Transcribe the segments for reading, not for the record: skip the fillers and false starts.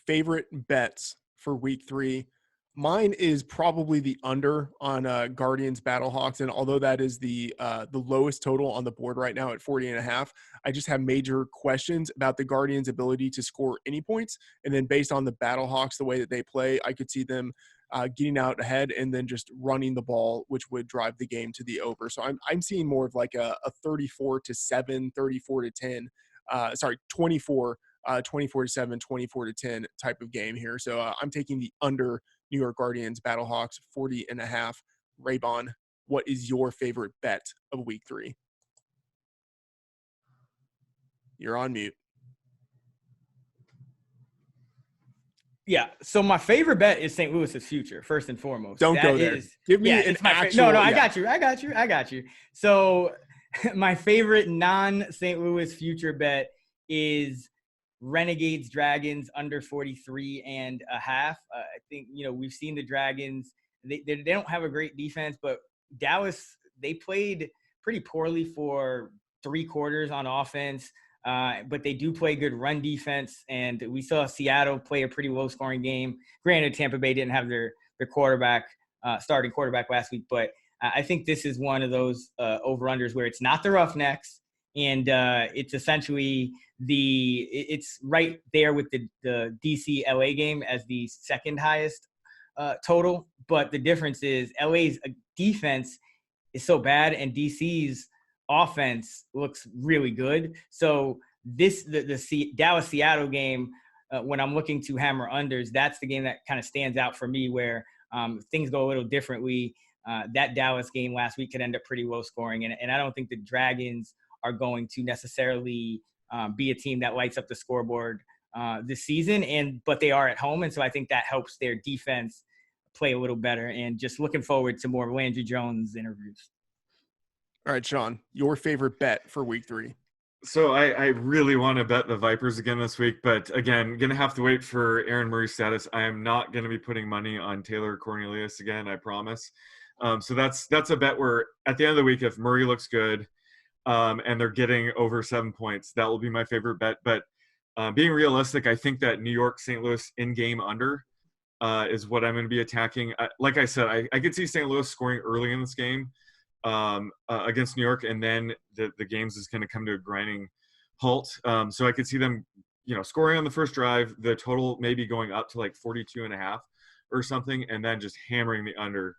favorite bets for week 3. Mine is probably the under on Guardians Battlehawks, and although that is the lowest total on the board right now at 40.5, I just have major questions about the Guardians' ability to score any points. And then based on the Battlehawks, the way that they play, I could see them getting out ahead and then just running the ball, which would drive the game to the over. So I'm seeing more of like a 34-7, 34-10. 24. 24-7, 24-10 type of game here. So I'm taking the under New York Guardians Battlehawks 40.5. Raybon, what is your favorite bet of week 3? You're on mute. Yeah. So my favorite bet is St. Louis's future, first and foremost. Don't go there. Give me an actual. No, I got you. So my favorite non-St. Louis future bet is Renegades Dragons under 43.5. I think, we've seen the Dragons. They don't have a great defense, but Dallas, they played pretty poorly for 3 quarters on offense. But they do play good run defense, and we saw Seattle play a pretty low-scoring game. Granted, Tampa Bay didn't have their quarterback, starting quarterback last week, but I think this is one of those over-unders where it's not the Roughnecks, and it's essentially it's right there with the DC-LA game as the second highest total. But the difference is LA's defense is so bad, and DC's offense looks really good. So the Dallas-Seattle game, when I'm looking to hammer unders, that's the game that kind of stands out for me where things go a little differently. That Dallas game last week could end up pretty low scoring. And I don't think the Dragons are going to necessarily be a team that lights up the scoreboard this season. But they are at home. And so I think that helps their defense play a little better. And just looking forward to more Landry Jones interviews. All right, Sean, your favorite bet for week 3. So I really want to bet the Vipers again this week, but again, going to have to wait for Aaron Murray's status. I am not going to be putting money on Taylor Cornelius again, I promise. So that's a bet where at the end of the week, if Murray looks good and they're getting over 7 points, that will be my favorite bet. But being realistic, I think that New York, St. Louis in-game under is what I'm going to be attacking. Like I said, I could see St. Louis scoring early in this game against New York, and then the games is going to come to a grinding halt. So I could see them, scoring on the first drive, the total maybe going up to like 42.5 or something, and then just hammering the under.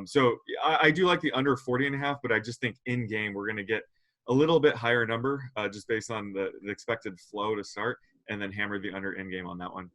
So I do like the under 40.5, but I just think in game we're going to get a little bit higher number just based on the expected flow to start, and then hammer the under in game on that one.